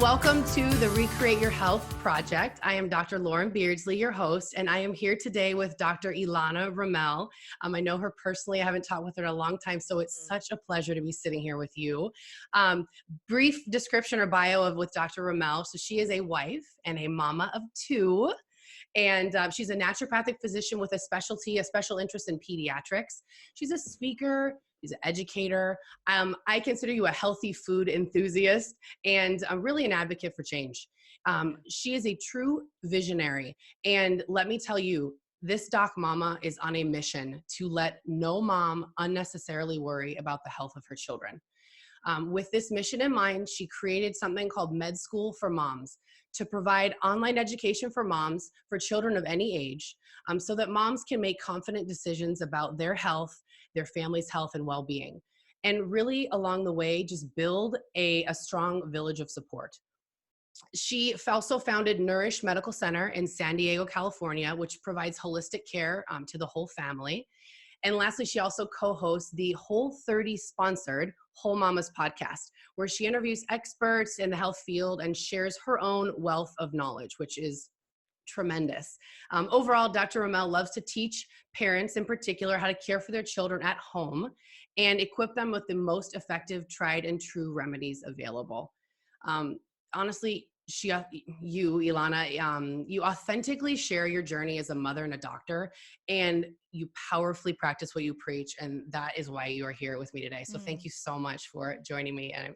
everyone. Welcome to the Recreate Your Health Project. I am Dr. Lauren Beardsley, your host, and I am here today with Dr. Elana Roumell. I know her personally. I haven't talked with her in a long time, so it's such a pleasure to be sitting here with you. Brief description or bio with Dr. Roumell. So she is a wife and a mama of two. And she's a naturopathic physician with a special interest in pediatrics. She's a speaker, she's an educator. I consider you a healthy food enthusiast and I'm really an advocate for change. She is a true visionary. And let me tell you, this doc mama is on a mission to let no mom unnecessarily worry about the health of her children. With this mission in mind, she created something called Med School for Moms to provide online education for moms for children of any age, so that moms can make confident decisions about their health, their family's health and well-being. And really along the way, just build a strong village of support. She also founded Nourish Medical Center in San Diego, California, which provides holistic care to the whole family. And lastly, she also co-hosts the Whole30 sponsored Whole Mamas podcast, where she interviews experts in the health field and shares her own wealth of knowledge, which is tremendous. Overall, Dr. Roumell loves to teach parents in particular how to care for their children at home and equip them with the most effective, tried and true remedies available. Honestly, you, Elana, you authentically share your journey as a mother and a doctor, and you powerfully practice what you preach, and that is why you are here with me today. So thank you so much for joining me, and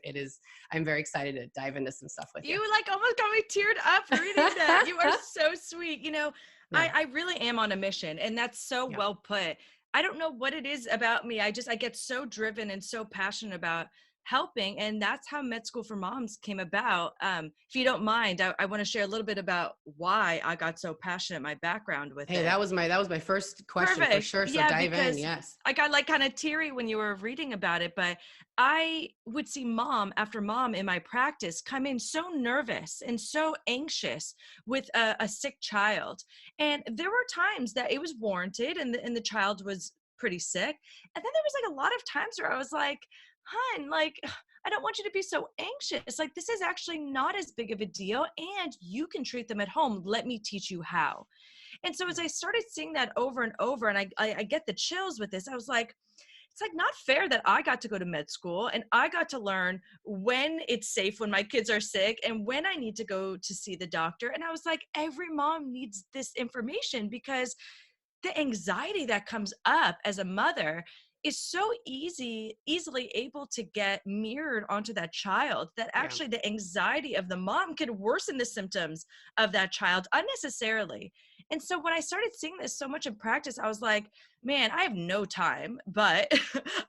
I'm very excited to dive into some stuff with you. You like almost got me teared up reading that. You are so sweet. You know, Yeah. I really am on a mission, and that's so well put. I don't know what it is about me. I get so driven and so passionate about helping, and that's how Med School for Moms came about. If you don't mind, I want to share a little bit about why I got so passionate, my background with it. That was my first question. Perfect. For sure. So dive in. Yes. I got like kind of teary when you were reading about it, but I would see mom after mom in my practice come in so nervous and so anxious with a sick child. And there were times that it was warranted and the child was pretty sick. And then there was like a lot of times where I was like, hun, like, I don't want you to be so anxious. Like, this is actually not as big of a deal, and you can treat them at home. Let me teach you how. And so as I started seeing that over and over, and I get the chills with this, I was like, it's like not fair that I got to go to med school and I got to learn when it's safe when my kids are sick and when I need to go to see the doctor. And I was like, every mom needs this information, because the anxiety that comes up as a mother is so easily able to get mirrored onto that child, that actually the anxiety of the mom could worsen the symptoms of that child unnecessarily. And so when I started seeing this so much in practice, I was like, man, I have no time, but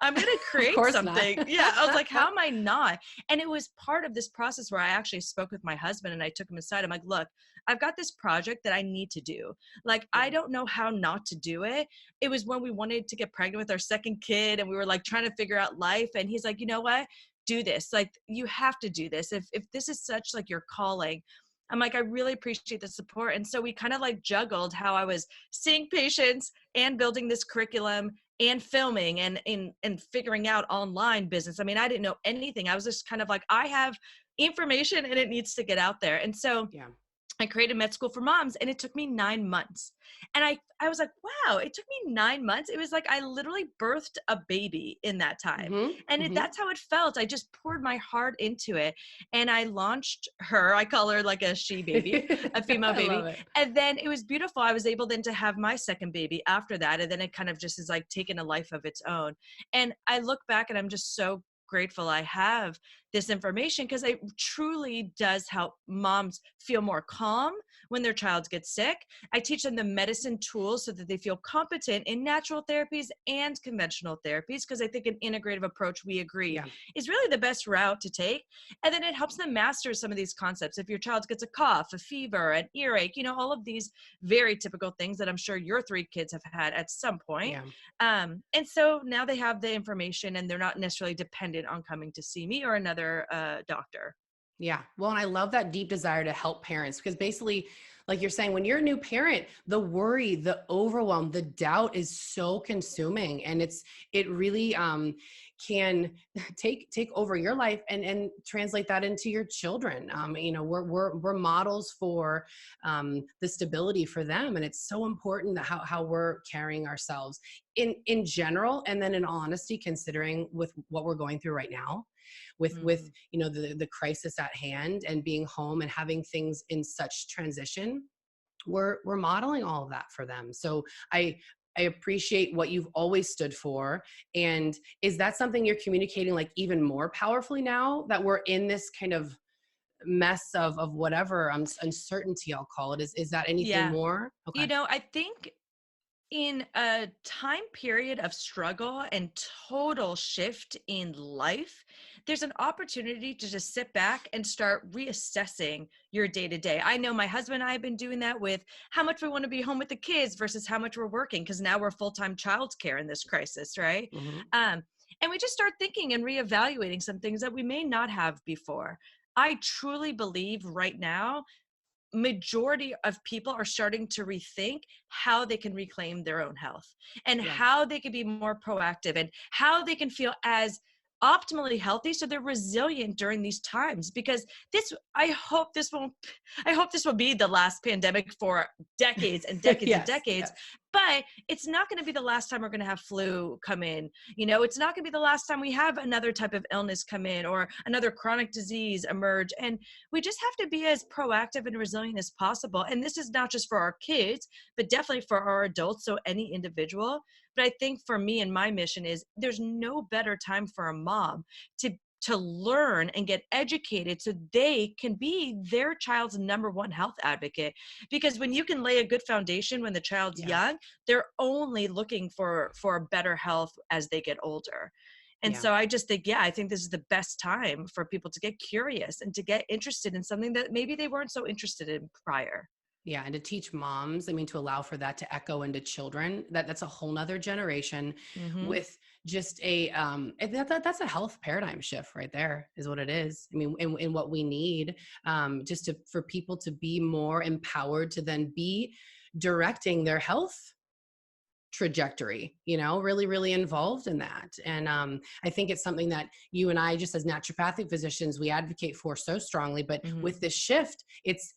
I'm going to create something. I was like, how am I not? And it was part of this process where I actually spoke with my husband and I took him aside. I'm like, look, I've got this project that I need to do. Like, I don't know how not to do it. It was when we wanted to get pregnant with our second kid and we were like trying to figure out life. And he's like, you know what? Do this. Like, you have to do this. If this is such like your calling. I'm like, I really appreciate the support. And so we kind of like juggled how I was seeing patients and building this curriculum and filming and figuring out online business. I mean, I didn't know anything. I was just kind of like, I have information and it needs to get out there. And so I created Med School for Moms, and it took me 9 months. And I was like, wow, it took me 9 months. It was like I literally birthed a baby in that time. That's how it felt. I just poured my heart into it. And I launched her. I call her like a she baby, a female baby. And then it was beautiful. I was able then to have my second baby after that. And then it kind of just is like taken a life of its own. And I look back and I'm just so grateful I have this information, because it truly does help moms feel more calm when their child gets sick. I teach them the medicine tools so that they feel competent in natural therapies and conventional therapies, because I think an integrative approach, we agree, is really the best route to take. And then it helps them master some of these concepts. If your child gets a cough, a fever, an earache, you know, all of these very typical things that I'm sure your 3 kids have had at some point. And so now they have the information and they're not necessarily dependent on coming to see me or another doctor. Yeah. Well, and I love that deep desire to help parents, because basically like you're saying, when you're a new parent, the worry, the overwhelm, the doubt is so consuming, and it really can take over your life and translate that into your children. We're models for the stability for them, and it's so important that how we're carrying ourselves in general, and then in all honesty, considering with what we're going through right now, with Mm. the crisis at hand, and being home and having things in such transition. We're modeling all of that for them. So I appreciate what you've always stood for. And is that something you're communicating like even more powerfully now that we're in this kind of mess of whatever uncertainty, I'll call it? Is that anything Yeah. more? Okay. I think in a time period of struggle and total shift in life, there's an opportunity to just sit back and start reassessing your day to day. I know my husband and I have been doing that with how much we want to be home with the kids versus how much we're working, because now we're full-time childcare in this crisis, right? Hmm. Um, and we just start thinking and reevaluating some things that we may not have before. I truly believe right now majority of people are starting to rethink how they can reclaim their own health and Yeah. how they can be more proactive and how they can feel as optimally healthy so they're resilient during these times. Because this I hope this will be the last pandemic for decades and decades and Yes. decades, Yes. but it's not going to be the last time we're going to have flu come in. It's not going to be the last time we have another type of illness come in or another chronic disease emerge. And we just have to be as proactive and resilient as possible. And this is not just for our kids, but definitely for our adults. So any individual. But I think for me and my mission is there's no better time for a mom to learn and get educated so they can be their child's number one health advocate. Because when you can lay a good foundation when the child's Yeah. young, they're only looking for better health as they get older. And Yeah. so I just think, yeah, I think this is the best time for people to get curious and to get interested in something that maybe they weren't so interested in prior. Yeah. And to teach moms, I mean, to allow for that to echo into children, that's a whole nother generation Hmm. with just that's a health paradigm shift right there is what it is. I mean, in what we need, just for people to be more empowered to then be directing their health trajectory, really, really involved in that. And I think it's something that you and I, just as naturopathic physicians, we advocate for so strongly. But Hmm. with this shift, it's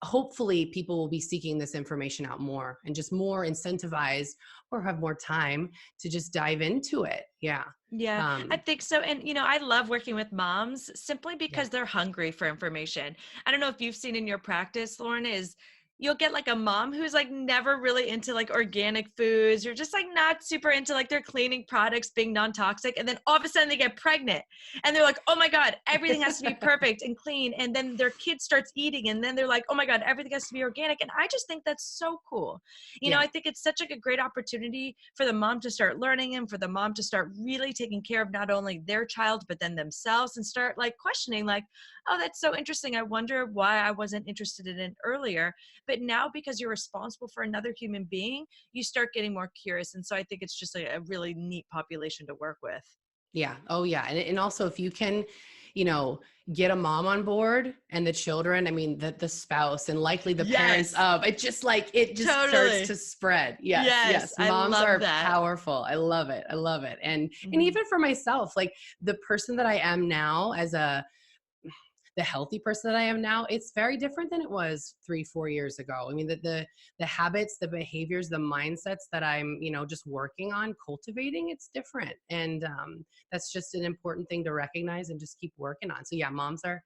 hopefully people will be seeking this information out more and just more incentivized or have more time to just dive into it. Yeah. Yeah, I um think so. And, I love working with moms simply yeah. because they're hungry for information. I don't know if you've seen in your practice, Lauren, is you'll get like a mom who's like never really into like organic foods or just like not super into like their cleaning products being non-toxic. And then all of a sudden they get pregnant and they're like, oh my God, everything has to be perfect and clean. And then their kid starts eating and then they're like, oh my God, everything has to be organic. And I just think that's so cool. Yeah. I think it's such like a great opportunity for the mom to start learning and for the mom to start really taking care of not only their child, but then themselves and start like questioning like, oh, that's so interesting. I wonder why I wasn't interested in it earlier. But now because you're responsible for another human being, you start getting more curious. And so I think it's just like a really neat population to work with. Yeah. Oh yeah. And also if you can, you know, get a mom on board and the children, I mean, the spouse and likely the parents Yes, of it, just like it just starts totally. to spread. Yes. Yes, Yes. I Moms love are that. powerful. I love it. I love it. And Hmm. even for myself, like the person that I am now as the healthy person that I am now, it's very different than it was 3-4 years ago. I mean, the habits, the behaviors, the mindsets that I'm, just working on cultivating, it's different. And that's just an important thing to recognize and just keep working on. So yeah, moms are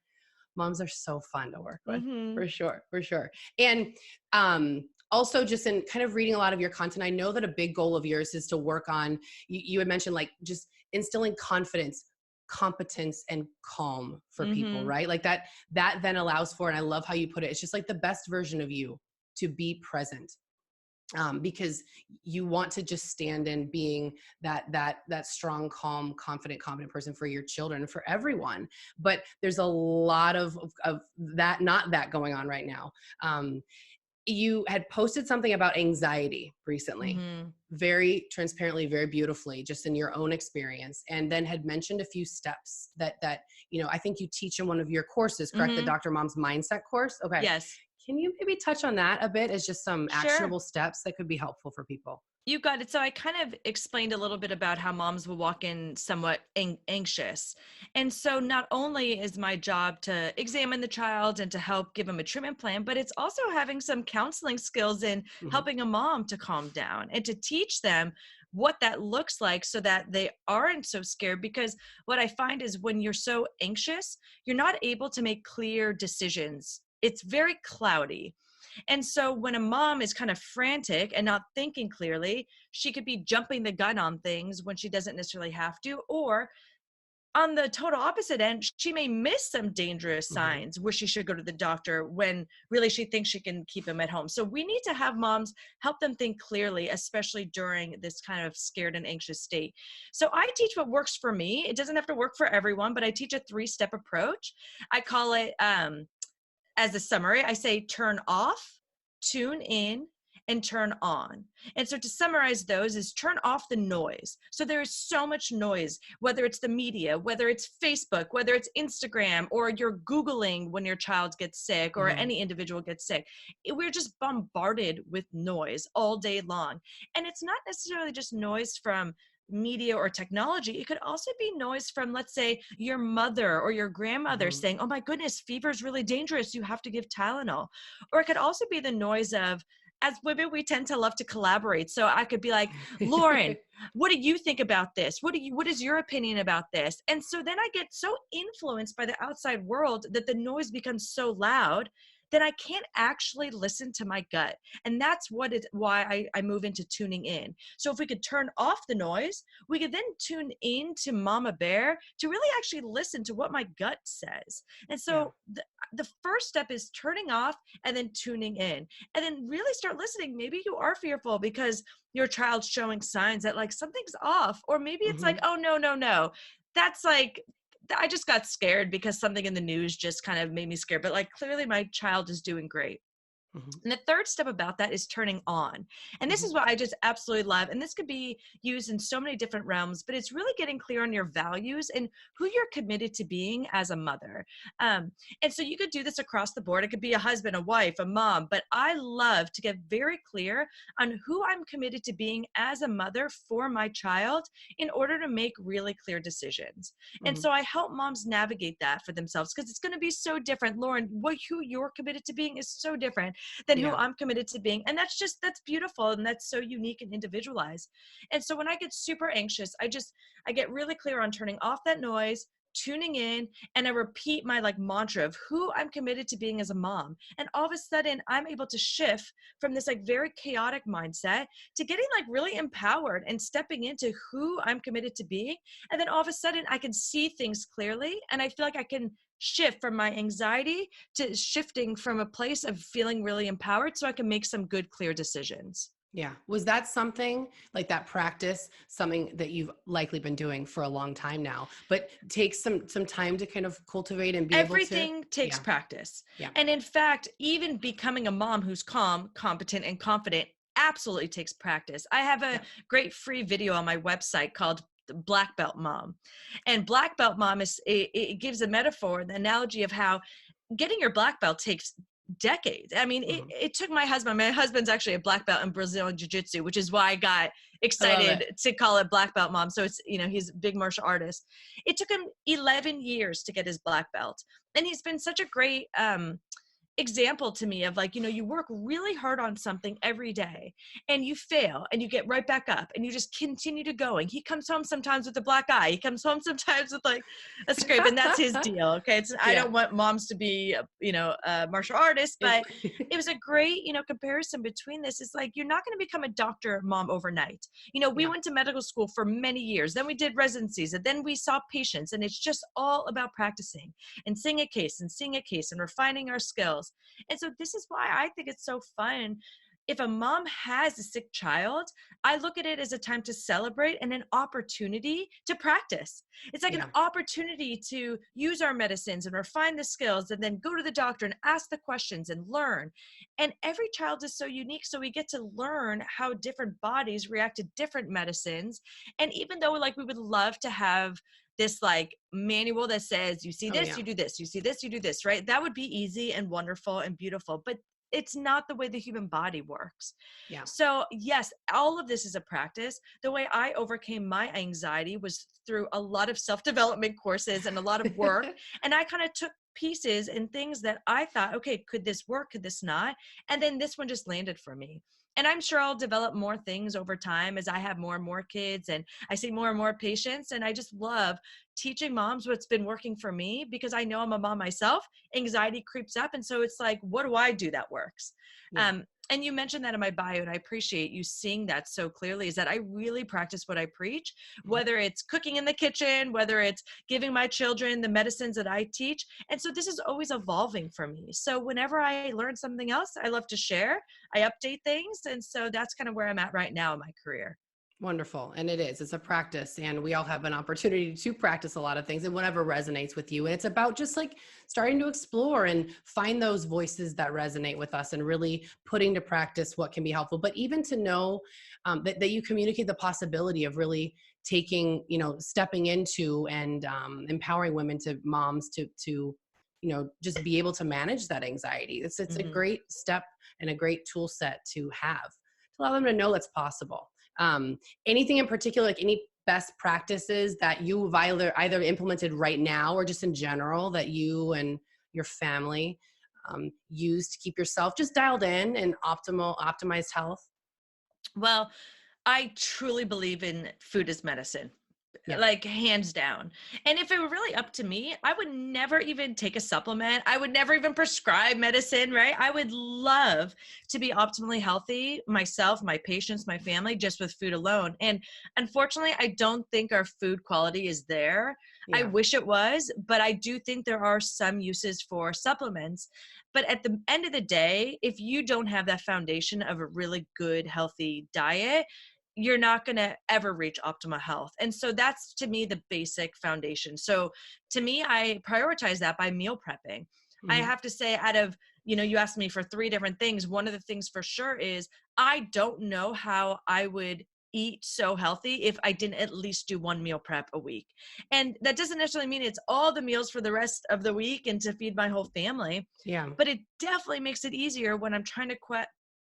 so fun to work with, Hmm. for sure, for sure. And also just in kind of reading a lot of your content, I know that a big goal of yours is to work on, you had mentioned like just instilling confidence, competence, and calm for people, Hmm. right? Like that then allows for, and I love how you put it, it's just like the best version of you to be present, because you want to just stand in being that strong, calm, confident, competent person for your children, for everyone. But there's a lot of that, not that going on right now. You had posted something about anxiety recently, Hmm. very transparently, very beautifully, just in your own experience, and then had mentioned a few steps that I think you teach in one of your courses, correct? The Hmm. Dr. Mom's Mindset course. Okay. Yes. Can you maybe touch on that a bit as just some Sure. actionable steps that could be helpful for people? You got it. So I kind of explained a little bit about how moms will walk in somewhat anxious. And so not only is my job to examine the child and to help give them a treatment plan, but it's also having some counseling skills in Hmm. helping a mom to calm down and to teach them what that looks like so that they aren't so scared. Because what I find is when you're so anxious, you're not able to make clear decisions. It's very cloudy. And so when a mom is kind of frantic and not thinking clearly, she could be jumping the gun on things when she doesn't necessarily have to. Or on the total opposite end, she may miss some dangerous Hmm. signs where she should go to the doctor when really she thinks she can keep him at home. So we need to have moms help them think clearly, especially during this kind of scared and anxious state. So I teach what works for me. It doesn't have to work for everyone, but I teach a 3-step approach. I call it as a summary, I say turn off, tune in, and turn on. And so to summarize those is turn off the noise. So there is so much noise, whether it's the media, whether it's Facebook, whether it's Instagram, or you're Googling when your child gets sick or Hmm. any individual gets sick. We're just bombarded with noise all day long. And it's not necessarily just noise from media or technology. It could also be noise from, let's say, your mother or your grandmother Hmm. saying, oh my goodness, fever is really dangerous, you have to give Tylenol. Or it could also be the noise of, as women, we tend to love to collaborate. So I could be like, Lauren, what do you think about this? What is your opinion about this? And so then I get so influenced by the outside world that the noise becomes so loud that I can't actually listen to my gut. And that's why I move into tuning in. So if we could turn off the noise, we could then tune in to Mama Bear to really actually listen to what my gut says. And Yeah. so the first step is turning off and then tuning in, and then really start listening. Maybe you are fearful because your child's showing signs that like something's off, or maybe it's like, Hmm. oh, no, no, no. That's like, I just got scared because something in the news just kind of made me scared. But like clearly my child is doing great. Hmm. And the third step about that is turning on. And this Hmm. is what I just absolutely love. And this could be used in so many different realms, but it's really getting clear on your values and who you're committed to being as a mother. Um, and so you could do this across the board. It could be a husband, a wife, a mom, but I love to get very clear on who I'm committed to being as a mother for my child in order to make really clear decisions. And Hmm. so I help moms navigate that for themselves because it's going to be so different. Lauren, who you're committed to being is so different than who Yeah. I'm committed to being. And that's beautiful. And that's so unique and individualized. And so when I get super anxious, I get really clear on turning off that noise, tuning in, and I repeat my like mantra of who I'm committed to being as a mom. And all of a sudden I'm able to shift from this like very chaotic mindset to getting like really empowered and stepping into who I'm committed to being. And then all of a sudden I can see things clearly, and I feel like I can shift from my anxiety to shifting from a place of feeling really empowered so I can make some good, clear decisions. Yeah. Was that something like that practice, something that you've likely been doing for a long time now, but takes some time to kind of cultivate and be able to? Everything takes Yeah. practice. Yeah. And in fact, even becoming a mom who's calm, competent, and confident absolutely takes practice. I have a Yeah. great free video on my website called the Black Belt Mom. And Black Belt Mom it gives a metaphor, the analogy of how getting your black belt takes decades. I mean, Hmm. it took my husband. My husband's actually a black belt in Brazilian Jiu-Jitsu, which is why I got I love excited it. to call it Black Belt Mom. So it's, he's a big martial artist. It took him 11 years to get his black belt. And he's been such a great example to me of like, you work really hard on something every day and you fail and you get right back up and you just continue to going. He comes home sometimes with a black eye. He comes home sometimes with like a scrape, and that's his deal. Okay. I Yeah. don't want moms to be, martial artists, It, but it was a great, comparison between this. Is like, you're not going to become a doctor mom overnight. We yeah. went to medical school for many years, then we did residencies, and then we saw patients, and it's just all about practicing and seeing a case and refining our skills. And so this is why I think it's so fun. If a mom has a sick child, I look at it as a time to celebrate and an opportunity to practice. It's like an Yeah. opportunity to use our medicines and refine the skills and then go to the doctor and ask the questions and learn. And every child is so unique. So we get to learn how different bodies react to different medicines. And even though like we would love to have this like manual that says, you see Oh this, yeah. you do this, you see this, you do this, right? That would be easy and wonderful and beautiful. But it's not the way the human body works. Yeah. So yes, all of this is a practice. The way I overcame my anxiety was through a lot of self-development courses and a lot of work. And I kind of took pieces and things that I thought, okay, could this work? Could this not? And then this one just landed for me. And I'm sure I'll develop more things over time as I have more and more kids and I see more and more patients. And I just love teaching moms what's been working for me, because I know I'm a mom myself. Anxiety creeps up. And so it's like, what do I do that works? Yeah. And you mentioned that in my bio, and I appreciate you seeing that so clearly, is that I really practice what I preach, whether it's cooking in the kitchen, whether it's giving my children the medicines that I teach. And so this is always evolving for me. So whenever I learn something else, I love to share. I update things. And so that's kind of where I'm at right now in my career. Wonderful. And it's a practice, and we all have an opportunity to practice a lot of things and whatever resonates with you. And it's about just like starting to explore and find those voices that resonate with us and really putting to practice what can be helpful. But even to know that you communicate the possibility of really taking, stepping into and empowering moms to, just be able to manage that anxiety. It's a great step and a great tool set to have to allow them to know it's possible. Anything in particular, like any best practices that you've either implemented right now or just in general that you and your family use to keep yourself just dialed in and optimized health? Well, I truly believe in food as medicine, Yeah. like hands down. And if it were really up to me, I would never even take a supplement. I would never even prescribe medicine, right? I would love to be optimally healthy myself, my patients, my family, just with food alone. And unfortunately, I don't think our food quality is there. I Yeah. wish it was, but I do think there are some uses for supplements. But at the end of the day, if you don't have that foundation of a really good, healthy diet, you're not going to ever reach optimal health. And so that's, to me, the basic foundation. So to me, I prioritize that by meal prepping. I Hmm. have to say, out of, you asked me for 3 different things. One of the things for sure is I don't know how I would eat so healthy if I didn't at least do 1 meal prep a week. And that doesn't necessarily mean it's all the meals for the rest of the week and to feed my whole family, Yeah. but it definitely makes it easier when I'm trying to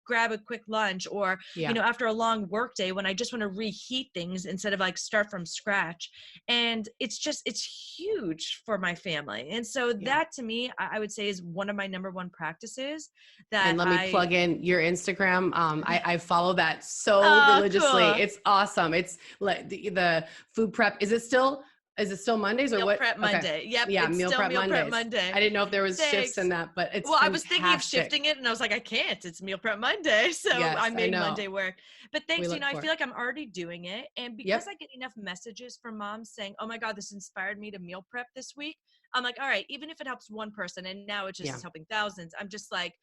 grab a quick lunch, or Yeah. after a long work day when I just want to reheat things instead of like start from scratch. And it's huge for my family. And so Yeah. that, to me, I would say is one of my number one practices And that let me I plug in your Instagram. I follow that so oh, religiously. cool. It's awesome. It's like the food prep. Is it still Mondays or Meal what? prep Okay. Monday. Yep, Yeah. it's Meal still prep meal prep Mondays. Monday. I didn't know if there was shifts in Thanks. that, but it's Well, I was thinking of fantastic. shifting it and I was like, I can't. It's meal prep Monday. So I Yes, I made know. Monday work. But We thanks, look I for feel it. like I'm already doing it. And because Yep. I get enough messages from moms saying, oh my God, this inspired me to meal prep this week, I'm like, all right, even if it helps one person and now it just Yeah. is helping thousands, I'm just like,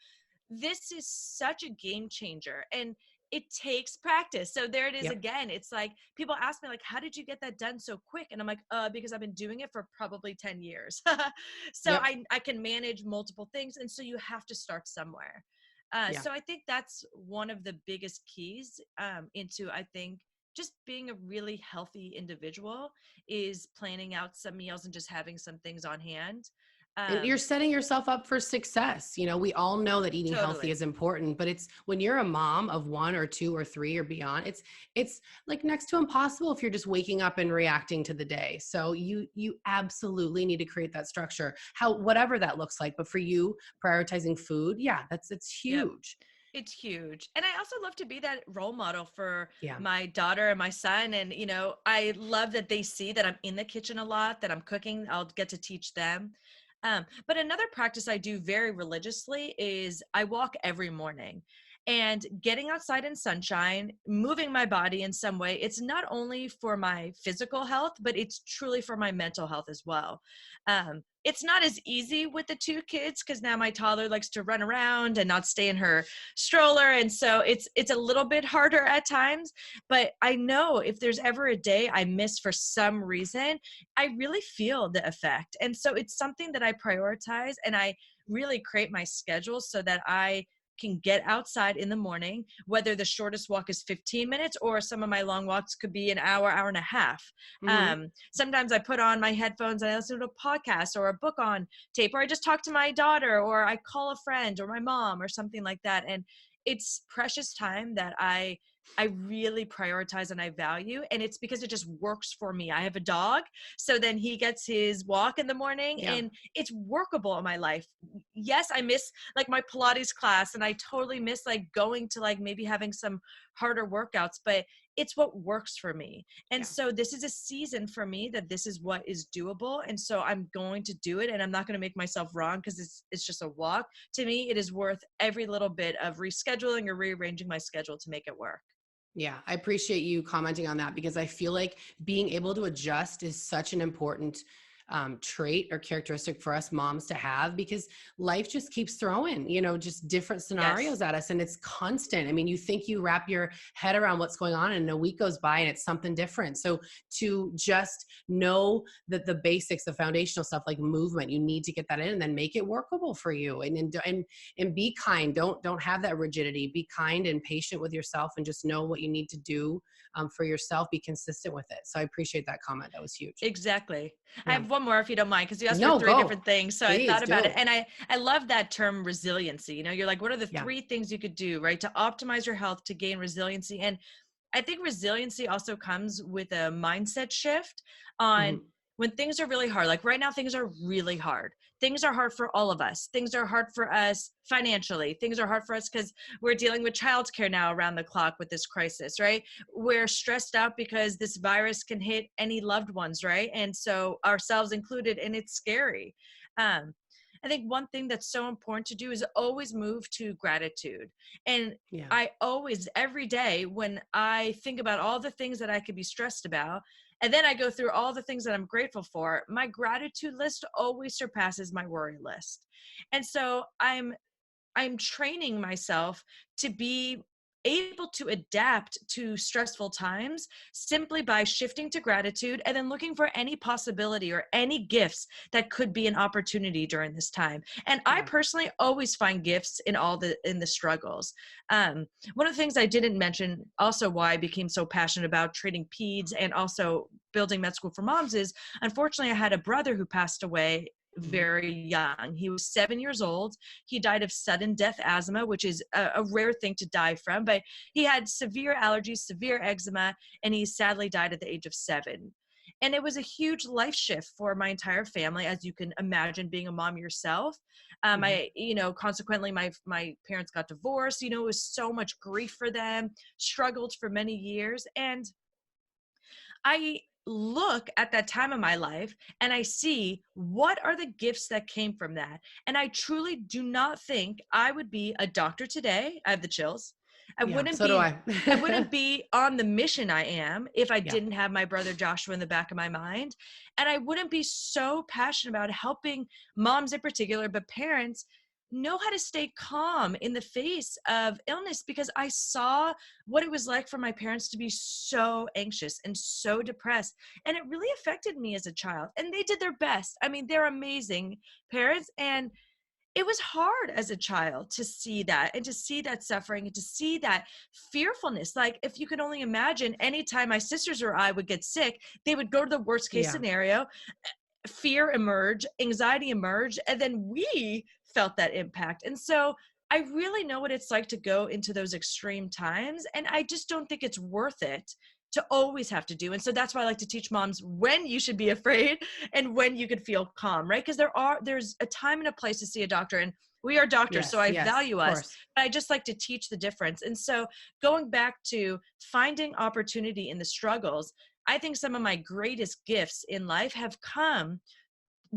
this is such a game changer. And it takes practice. So there it is Yep. again. It's like people ask me like, how did you get that done so quick? And I'm like, because I've been doing it for probably 10 years. So Yep. I can manage multiple things. And so you have to start somewhere. Yeah. So I think that's one of the biggest keys into, I think, just being a really healthy individual is planning out some meals and just having some things on hand. And you're Um, setting yourself up for success. We all know that eating healthy totally. is important, but it's when you're a mom of 1 or 2 or 3 or beyond, it's like next to impossible if you're just waking up and reacting to the day. So you absolutely need to create that structure, whatever that looks like. But for you, prioritizing food, yeah, it's Yep. huge. It's huge. And I also love to be that role model for Yeah. my daughter and my son. And, I love that they see that I'm in the kitchen a lot, that I'm cooking. I'll get to teach them. But another practice I do very religiously is I walk every morning, and getting outside in sunshine, moving my body in some way. It's not only for my physical health, but it's truly for my mental health as well. It's not as easy with the 2 kids because now my toddler likes to run around and not stay in her stroller. And so it's a little bit harder at times, but I know if there's ever a day I miss for some reason, I really feel the effect. And so it's something that I prioritize, and I really create my schedule so that I can get outside in the morning, whether the shortest walk is 15 minutes or some of my long walks could be an hour, hour and a half. Hmm. Sometimes I put on my headphones and I listen to a podcast or a book on tape, or I just talk to my daughter, or I call a friend or my mom or something like that. And it's precious time that I really prioritize and I value. And it's because it just works for me. I have a dog. So then he gets his walk in the morning Yeah. and it's workable in my life. Yes, I miss like my Pilates class and I totally miss like going to like maybe having some harder workouts, but it's what works for me. And Yeah. so this is a season for me that this is what is doable. And so I'm going to do it and I'm not going to make myself wrong because it's just a walk. To me, it is worth every little bit of rescheduling or rearranging my schedule to make it work. Yeah, I appreciate you commenting on that because I feel like being able to adjust is such an important trait or characteristic for us moms to have because life just keeps throwing, just different Yes. scenarios at us and it's constant. I mean, you think you wrap your head around what's going on and a week goes by and it's something different. So to just know that the basics, the foundational stuff like movement, you need to get that in and then make it workable for you and be kind. Don't have that rigidity. Be kind and patient with yourself and just know what you need to do for yourself. Be consistent with it. So I appreciate that comment. That was huge. Exactly. I Yeah. have one more if you don't mind, because you asked for No, three go. different things. So I Please thought about it do. and I love that term resiliency. You're like, what are the Yeah. three things you could do, right? To optimize your health, to gain resiliency. And I think resiliency also comes with a mindset shift on Hmm. when things are really hard. Like right now, things are really hard. Things are hard for all of us. Things are hard for us financially. Things are hard for us because we're dealing with childcare now around the clock with this crisis, right? We're stressed out because this virus can hit any loved ones, right? And so ourselves included, and it's scary. Um, I think one thing that's so important to do is always move to gratitude. And Yeah. I always, every day, when I think about all the things that I could be stressed about, and then I go through all the things that I'm grateful for, my gratitude list always surpasses my worry list. And so I'm training myself to be able to adapt to stressful times simply by shifting to gratitude and then looking for any possibility or any gifts that could be an opportunity during this time. And I Yeah. personally always find gifts in the struggles. One of the things I didn't mention, also why I became so passionate about treating peds and also building med school for moms, is unfortunately I had a brother who passed away Hmm. very young. He was 7 years old. He died of sudden death asthma, which is a rare thing to die from, but he had severe allergies, severe eczema, and he sadly died at the age of 7. And it was a huge life shift for my entire family, as you can imagine being a mom yourself. Hmm. Consequently, my parents got divorced. It was so much grief for them, struggled for many years. And I look at that time of my life and I see what are the gifts that came from that. And I truly do not think I would be a doctor today. I have the chills. I Yeah. wouldn't So do be I. I wouldn't be on the mission I am if I Yeah. didn't have my brother Joshua in the back of my mind. And I wouldn't be so passionate about helping moms in particular, but parents know how to stay calm in the face of illness, because I saw what it was like for my parents to be so anxious and so depressed. And it really affected me as a child. And they did their best. I mean, they're amazing parents. And it was hard as a child to see that and to see that suffering and to see that fearfulness. Like, if you could only imagine, anytime my sisters or I would get sick, they would go to the worst case Yeah. scenario, fear emerge, anxiety emerge, and then we felt that impact. And so I really know what it's like to go into those extreme times. And I just don't think it's worth it to always have to do. And so that's why I like to teach moms when you should be afraid and when you could feel calm, right? Because there's a time and a place to see a doctor. And we are doctors, so Yes. I Yes. value Of us, course. but I just like to teach the difference. And so going back to finding opportunity in the struggles, I think some of my greatest gifts in life have come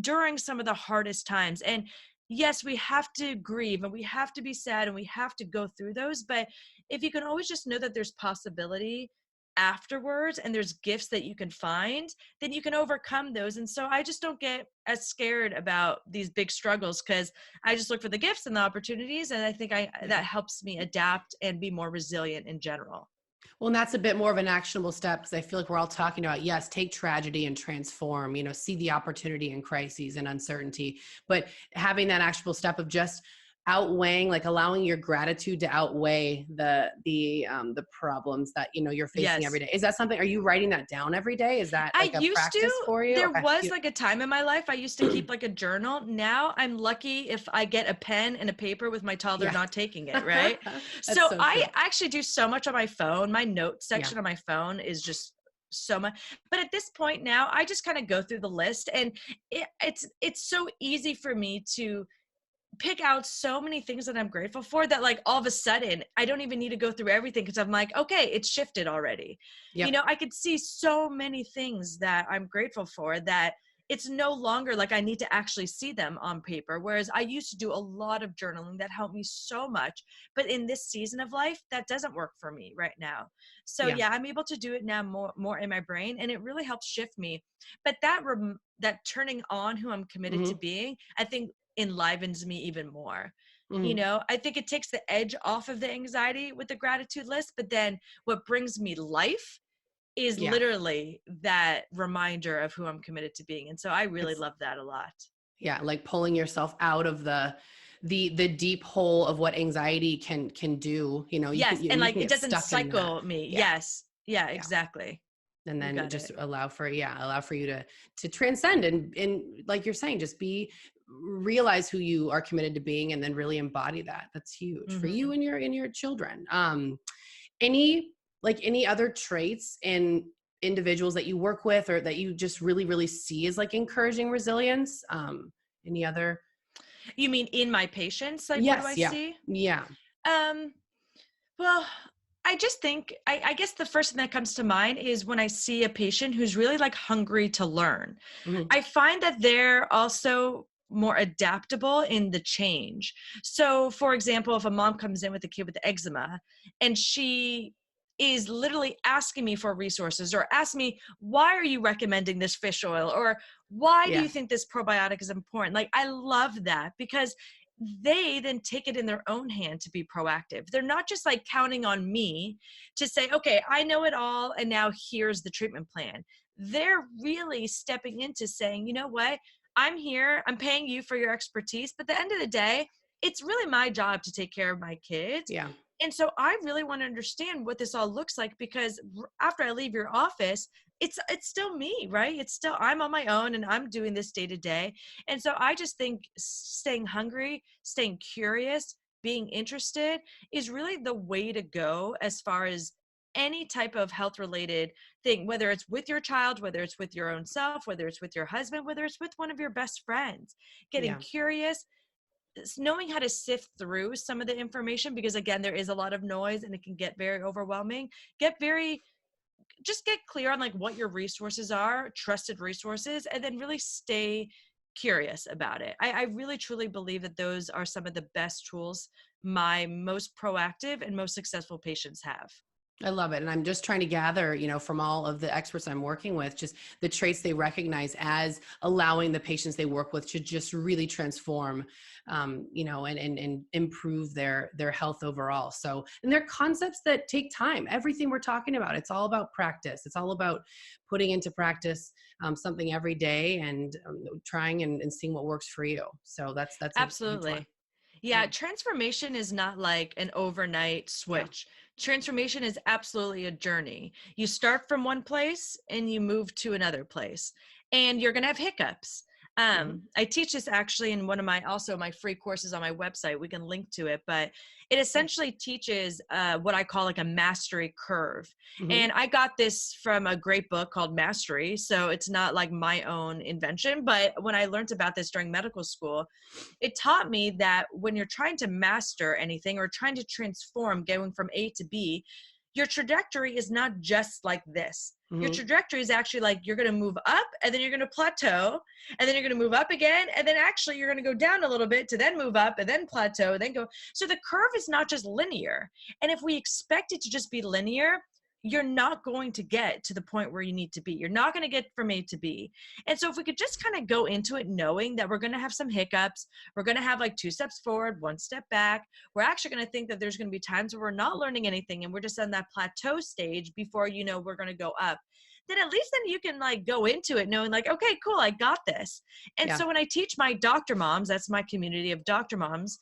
during some of the hardest times. And yes, we have to grieve and we have to be sad and we have to go through those. But if you can always just know that there's possibility afterwards and there's gifts that you can find, then you can overcome those. And so I just don't get as scared about these big struggles, because I just look for the gifts and the opportunities. And I think Yeah. that helps me adapt and be more resilient in general. Well, and that's a bit more of an actionable step because I feel like we're all talking about, yes, take tragedy and transform, see the opportunity in crises and uncertainty, but having that actionable step of just outweighing, like allowing your gratitude to outweigh the problems that, you know, you're facing every Yes. day. Is that something, are you writing that down every day? Is that I like a used to. practice for you? There Okay. was like a time in my life I used to keep like a journal. Now I'm lucky if I get a pen and a paper with my toddler Yeah. not taking it, right? That's So so I true. actually do so much on my phone. My notes Yeah. section on my phone is just so much. But at this point now, I just kind of go through the list, and it's so easy for me to pick out so many things that I'm grateful for that, like, all of a sudden I don't even need to go through everything, because I'm like, okay, it's shifted already. You Yep. know, I could see so many things that I'm grateful for that it's no longer like I need to actually see them on paper. Whereas I used to do a lot of journaling that helped me so much. But in this season of life, that doesn't work for me right now. So Yeah. yeah, I'm able to do it now more in my brain, and it really helps shift me. But that turning on who I'm committed to Hmm. being, I think enlivens me even more. You Hmm. know, I think it takes the edge off of the anxiety with the gratitude list, but then what brings me life is Yeah. literally that reminder of who I'm committed to being. And so I really It's, love that a lot. yeah, like pulling yourself out of the deep hole of what anxiety can do. You know, you can, Yes, and you like can it get doesn't stuck in that. cycle me. Yeah. Yes. Yeah, Yeah. exactly. And You then got just it. allow for, yeah, allow for you to transcend and like you're saying, just be, realize who you are committed to being, and then really embody that. That's huge for you Mhm. and your children. Any, like any other traits in individuals that you work with, or that you just really see as like encouraging resilience? Any other? You mean in my patients? Like, what do I Yes. Yeah. see? Yeah. Um, Well, I just think, I guess the first thing that comes to mind is when I see a patient who's really like hungry to learn. Hmm. I find that they're also more adaptable in the change. So, for example, if a mom comes in with a kid with eczema and she is literally asking me for resources, or ask me, why are you recommending this fish oil? Or why do Yeah. you think this probiotic is important? Like, I love that, because they then take it in their own hand to be proactive. They're not just like counting on me to say, okay, I know it all, and now here's the treatment plan. They're really stepping into saying, you know what? I'm here, I'm paying you for your expertise, but at the end of the day, it's really my job to take care of my kids. Yeah. And so I really want to understand what this all looks like, because after I leave your office, it's still me, right? It's still, I'm on my own and I'm doing this day to day. And so I just think staying hungry, staying curious, being interested is really the way to go as far as any type of health related thing, whether it's with your child, whether it's with your own self, whether it's with your husband, whether it's with one of your best friends. Getting Yeah. curious, knowing how to sift through some of the information, because again, there is a lot of noise and it can get very overwhelming. Get very, just get clear on like what your resources are, trusted resources, and then really stay curious about it. I really truly believe that those are some of the best tools my most proactive and most successful patients have. I love it. And I'm just trying to gather, you know, from all of the experts I'm working with, just the traits they recognize as allowing the patients they work with to just really transform, you know, and improve their health overall. So, and they're concepts that take time. Everything we're talking about, it's all about practice. It's all about putting into practice something every day, and trying and seeing what works for you. So that's a huge one. Absolutely. Yeah, Yeah. transformation is not like an overnight Yeah. switch. Transformation is absolutely a journey. You start from one place and you move to another place, and you're going to have hiccups. Hmm. I teach this actually in one of my, also my free courses on my website. We can link to it, but it essentially teaches what I call like a mastery curve. Hmm. And I got this from a great book called Mastery. So it's not like my own invention, but when I learned about this during medical school, it taught me that when you're trying to master anything or trying to transform, going from A to B, your trajectory is not just like this. Your Hmm. trajectory is actually like you're going to move up and then you're going to plateau and then you're going to move up again. And then actually you're going to go down a little bit to then move up and then plateau and then go. So the curve is not just linear. And if we expect it to just be linear, you're not going to get to the point where you need to be. You're not going to get from A to B. And so if we could just kind of go into it knowing that we're going to have some hiccups, we're going to have like 2 steps forward, 1 step back. We're actually going to think that there's going to be times where we're not learning anything and we're just on that plateau stage before, you know, we're going to go up. Then at least then you can like go into it knowing like, okay, cool, I got this. And Yeah. so when I teach my doctor moms, that's my community of doctor moms,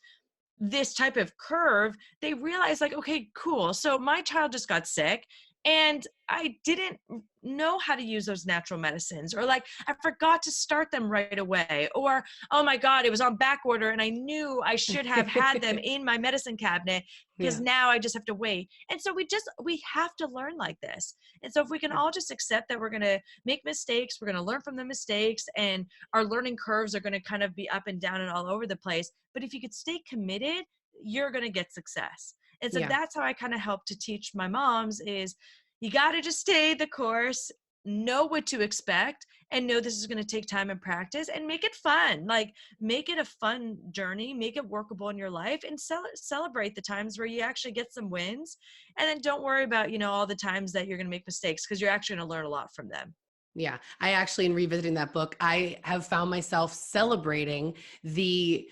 this type of curve, they realize like, okay, cool. So my child just got sick and I didn't know how to use those natural medicines, or like I forgot to start them right away, or oh my God, it was on back order and I knew I should have had them in my medicine cabinet because Yeah. now I just have to wait. And so we have to learn like this. And so if we can Yeah. all just accept that we're going to make mistakes, we're going to learn from the mistakes, and our learning curves are going to kind of be up and down and all over the place. But if you could stay committed, you're going to get success. And so Yeah. that's how I kind of help to teach my moms is you got to just stay the course, know what to expect, and know this is going to take time and practice, and make it fun. Like make it a fun journey, make it workable in your life, and celebrate the times where you actually get some wins. And then don't worry about, all the times that you're going to make mistakes, because you're actually going to learn a lot from them. Yeah. I actually, in revisiting that book, I have found myself celebrating the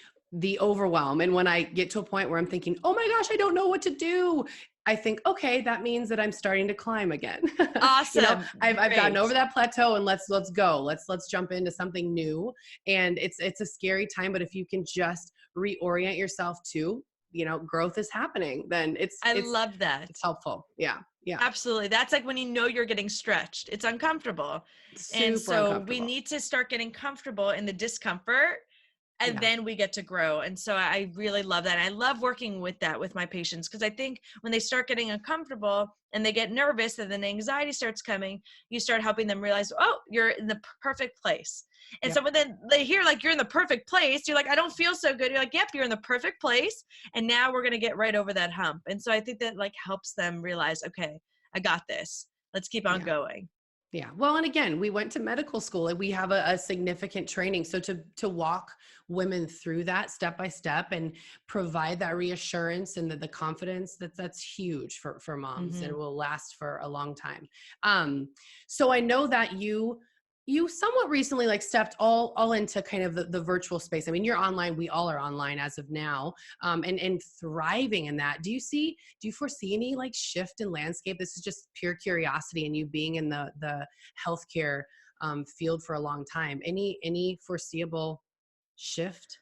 overwhelm. And when I get to a point where I'm thinking, oh my gosh, I don't know what to do, I think, okay, that means that I'm starting to climb again. Awesome. I've gotten Great. over that plateau, and let's go. Let's jump into something new. And it's a scary time, but if you can just reorient yourself to, growth is happening, then it's I it's love that. it's helpful. Yeah. Yeah. Absolutely. That's like when you're getting stretched. It's uncomfortable. And Super so we uncomfortable. need to start getting comfortable in the discomfort, and Yeah. then we get to grow. And so I really love that. I love working with that with my patients, because I think when they start getting uncomfortable and they get nervous and then anxiety starts coming, you start helping them realize, oh, you're in the perfect place. And so Yep. when then they hear like you're in the perfect place, you're like, I don't feel so good. You're like, yep, you're in the perfect place. And now we're going to get right over that hump. And so I think that like helps them realize, okay, I got this. Let's keep on Yeah. going. Yeah. Well, and again, we went to medical school and we have a significant training. So to walk women through that step by step and provide that reassurance and the confidence, that's huge for moms, and Mm-hmm. will last for a long time. Um, so I know that you somewhat recently like stepped all into kind of the virtual space. I mean, you're online, we all are online as of now, and thriving in that. Do you foresee any like shift in landscape? This is just pure curiosity, and you being in the healthcare field for a long time. Any foreseeable shift?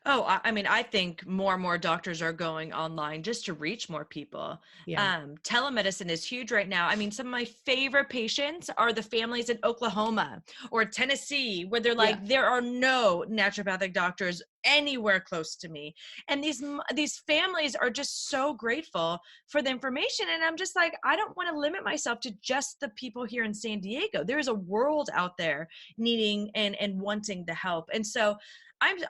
Oh, I mean, I think more and more doctors are going online just to reach more people. Yeah. Telemedicine is huge right now. I mean, some of my favorite patients are the families in Oklahoma or Tennessee, where they're Yeah. like, there are no naturopathic doctors anywhere close to me. And these families are just so grateful for the information. And I'm just like, I don't want to limit myself to just the people here in San Diego. There is a world out there needing and wanting the help. And so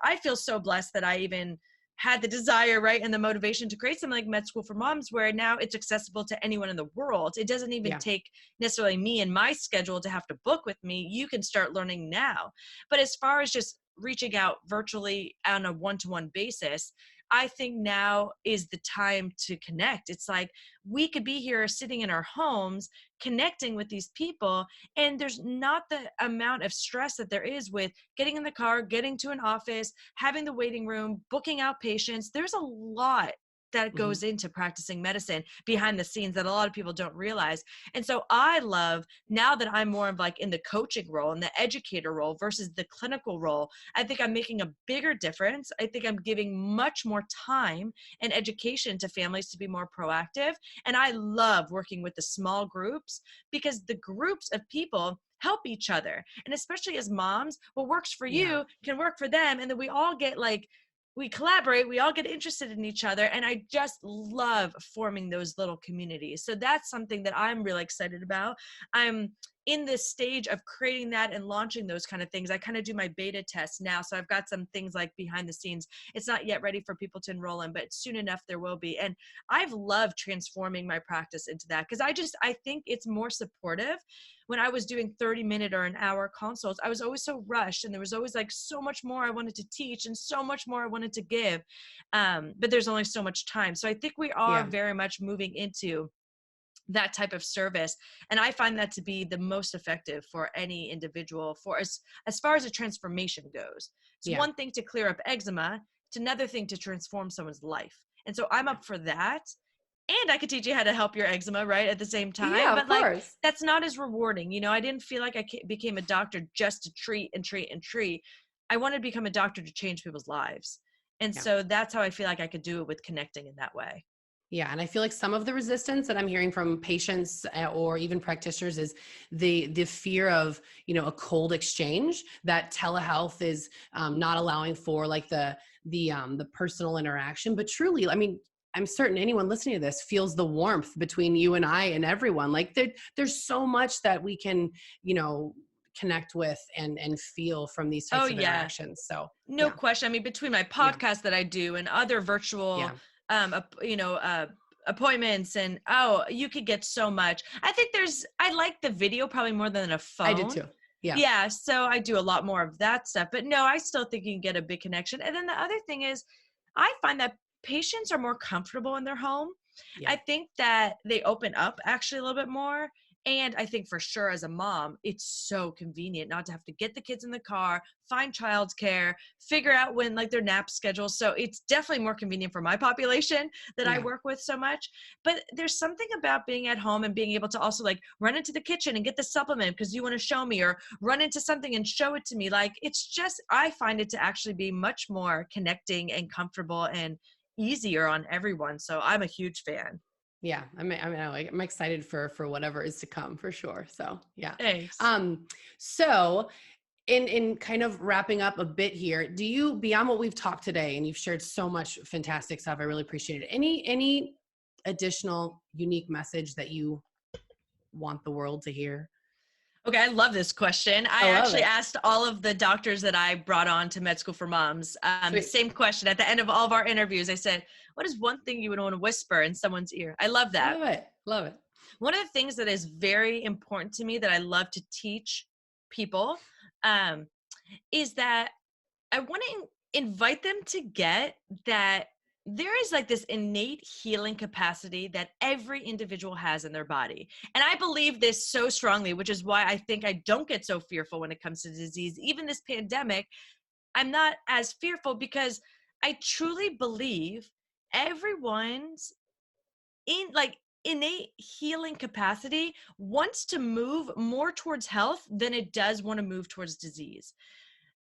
I feel so blessed that I even had the desire, right, and the motivation to create something like Med School for Moms, where now it's accessible to anyone in the world. It doesn't even Yeah. take necessarily me and my schedule to have to book with me. You can start learning now. But as far as just reaching out virtually on a one-to-one basis, I think now is the time to connect. It's like we could be here sitting in our homes connecting with these people, and there's not the amount of stress that there is with getting in the car, getting to an office, having the waiting room, booking out patients. There's a lot that Hmm. goes into practicing medicine behind the scenes that a lot of people don't realize. And so I love, now that I'm more of like in the coaching role and the educator role versus the clinical role, I think I'm making a bigger difference. I think I'm giving much more time and education to families to be more proactive. And I love working with the small groups, because the groups of people help each other. And especially as moms, what works for Yeah. you can work for them. And then we all get like, we collaborate, we all get interested in each other. And I just love forming those little communities. So that's something that I'm really excited about. I'm in this stage of creating that and launching those kind of things. I kind of do my beta tests now. So I've got some things like behind the scenes. It's not yet ready for people to enroll in, but soon enough there will be. And I've loved transforming my practice into that, because I think it's more supportive. When I was doing 30-minute or an hour consults, I was always so rushed, and there was always like so much more I wanted to teach and so much more I wanted to give. But there's only so much time. So I think we are Yeah. very much moving into that type of service. And I find that to be the most effective for any individual, for as far as a transformation goes. It's Yeah. one thing to clear up eczema, it's another thing to transform someone's life. And so I'm Yeah. up for that. And I could teach you how to help your eczema, right, at the same time. Yeah, of But like, course. that's not as rewarding. I didn't feel like I became a doctor just to treat and treat and treat. I wanted to become a doctor to change people's lives. And Yeah. so that's how I feel like I could do it with connecting in that way. Yeah, and I feel like some of the resistance that I'm hearing from patients or even practitioners is the fear of, a cold exchange, that telehealth is not allowing for like the personal interaction. But truly, I mean, I'm certain anyone listening to this feels the warmth between you and I and everyone. Like there's so much that we can, you know, connect with and feel from these Oh types of yeah. interactions. So No yeah, question. I mean, between my yeah, podcast that I do and other virtual, yeah. appointments, and you could get so much. I like the video probably more than a I did phone. too. Yeah, Yeah. So I do a lot more of that stuff, but no, I still think you can get a big connection. And then the other thing is I find that patients are more comfortable in their home. yeah. I think that they open up actually a little bit more. And I think for sure as a mom, it's so convenient not to have to get the kids in the car, find childcare, figure out when like their nap schedule. So it's definitely more convenient for my population that I Yeah. work with so much. But there's something about being at home and being able to also like run into the kitchen and get the supplement because you want to show me, or run into something and show it to me. Like it's just, I find it to actually be much more connecting and comfortable and easier on everyone. So I'm a huge fan. Yeah, I'm excited for whatever is to come for sure. So yeah. Thanks. Um, so in kind of wrapping up a bit here, do you, beyond what we've talked today, and you've shared so much fantastic stuff, I really appreciate it. Any additional unique message that you want the world to hear? Okay, I love this question. I I love actually it. asked all of the doctors that I brought on to med school for moms the Sweet. same question at the end of all of our interviews. I said, what is one thing you would want to whisper in someone's ear? I love that. Love it. Love it. One of the things that is very important to me that I love to teach people um, is that I want to invite them to get that there is like this innate healing capacity that every individual has in their body. And I believe this so strongly, which is why I think I don't get so fearful when it comes to disease. Even this pandemic, I'm not as fearful because I truly believe everyone's in like innate healing capacity wants to move more towards health than it does want to move towards disease.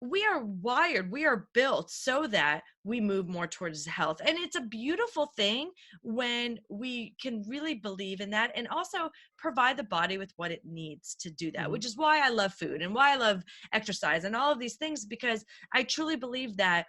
We are wired, we are built so that we move more towards health. And it's a beautiful thing when we can really believe in that and also provide the body with what it needs to do that, Mhm. which is why I love food and why I love exercise and all of these things, because I truly believe that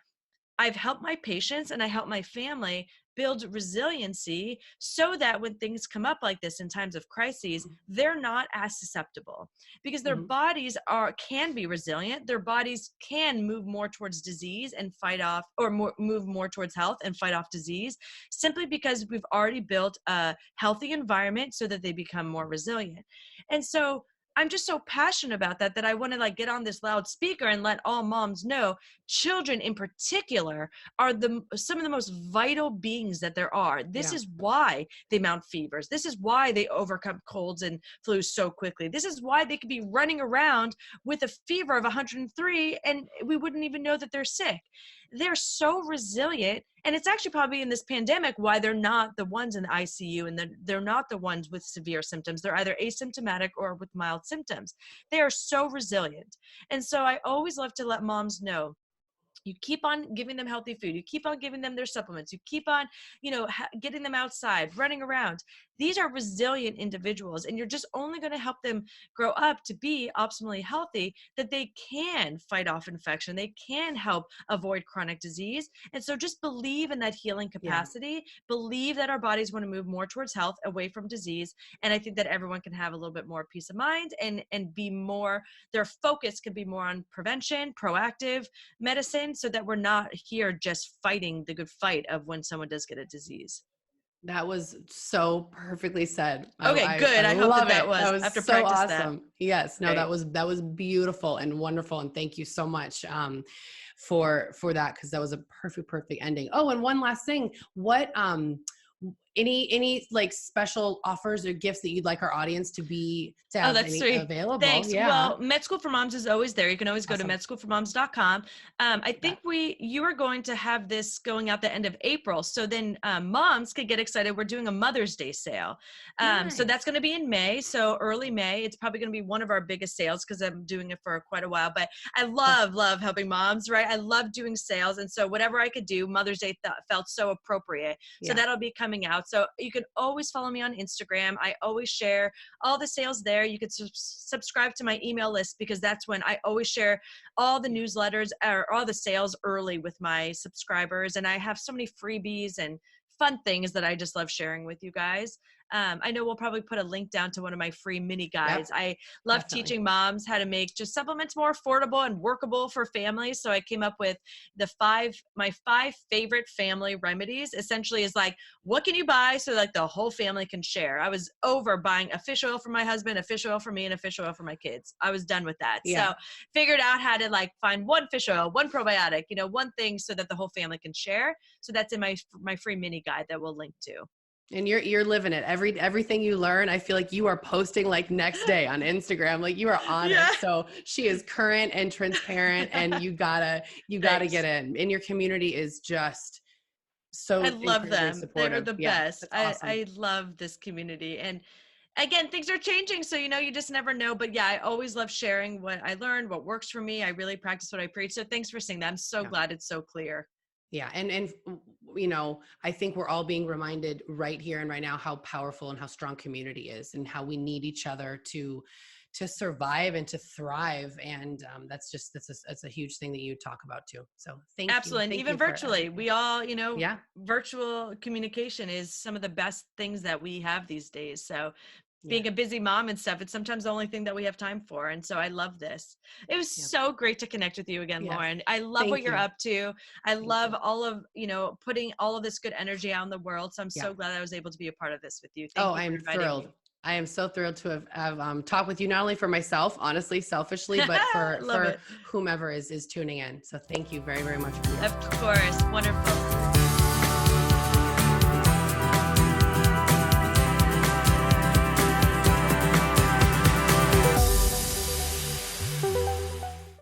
I've helped my patients and I help my family build resiliency so that when things come up like this in times of crises, they're not as susceptible because their Mhm. bodies can be resilient. Their bodies can move more towards disease and fight off, or move more towards health and fight off disease, simply because we've already built a healthy environment so that they become more resilient. And so I'm just so passionate about that I want to like get on this loudspeaker and let all moms know children in particular are some of the most vital beings that there are. This Yeah. is why they mount fevers. This is why they overcome colds and flus so quickly. This is why they could be running around with a fever of 103 and we wouldn't even know that they're sick. They're so resilient. And it's actually probably in this pandemic why they're not the ones in the ICU and they're not the ones with severe symptoms. They're either asymptomatic or with mild symptoms. They are so resilient. And so I always love to let moms know, you keep on giving them healthy food, you keep on giving them their supplements, you keep on getting them outside, running around. These are resilient individuals, and you're just only going to help them grow up to be optimally healthy, that they can fight off infection, they can help avoid chronic disease. And so just believe in that healing Yeah. capacity, believe that our bodies want to move more towards health, away from disease. And I think that everyone can have a little bit more peace of mind and be more, their focus could be more on prevention, proactive medicine, so that we're not here just fighting the good fight of when someone does get a disease. That was so perfectly said. Okay, I good. I hope that love that it. That was was after so practice that. awesome. Yes, no, Great. that was beautiful and wonderful. And thank you so much for that, because that was a perfect ending. Oh, and one last thing. What any like special offers or gifts that you'd like our audience to Oh, have that's any sweet. available? Thanks. Yeah. Well, Med School for Moms is always there. You can always go to Awesome. medschoolformoms.com. I Yeah. think you are going to have this going out the end of April. So then moms could get excited. We're doing a Mother's Day sale. So that's Nice. going to be in May. So early May. It's probably going to be one of our biggest sales because I'm doing it for quite a while. But I Cool. love helping moms, right? I love doing sales. And so whatever I could do, Mother's Day felt so appropriate. So Yeah. that'll be coming out. So you can always follow me on Instagram. I always share all the sales there. You could subscribe to my email list because that's when I always share all the newsletters or all the sales early with my subscribers. And I have so many freebies and fun things that I just love sharing with you guys. I know we'll probably put a link down to one of my free mini guides. Yep. I love Definitely. teaching moms how to make just supplements more affordable and workable for families. So I came up with my five favorite family remedies. Essentially is like, what can you buy so like the whole family can share? I was over buying a fish oil for my husband, a fish oil for me, and a fish oil for my kids. I was done with that. Yeah. So figured out how to like find one fish oil, one probiotic, one thing so that the whole family can share. So that's in my free mini guide that we'll link to. And you're living it. Everything you learn, I feel like you are posting like next day on Instagram. Like you are on it. So she is current and transparent, and you gotta get in. And your community is just so I love them. supportive. They're the Yeah, best. awesome. I love this community. And again, things are changing. So, you just never know. But yeah, I always love sharing what I learned, what works for me. I really practice what I preach. So thanks for saying that. I'm so glad it's so clear. Yeah. And I think we're all being reminded right here and right now how powerful and how strong community is and how we need each other to survive and to thrive. And that's a huge thing that you talk about too. So thank you. Absolutely. And even virtually, we all, virtual communication is some of the best things that we have these days. So being a busy mom and stuff, it's sometimes the only thing that we have time for. And so I love this. It was so great to connect with you again, Lauren. I love what you're up to. I love all of, putting all of this good energy out in the world. So I'm so glad I was able to be a part of this with you. Thank you for inviting thrilled. me. I am so thrilled to have talked with you, not only for myself, honestly, selfishly, but for whomever is tuning in. So thank you very, very much. Of course. Wonderful.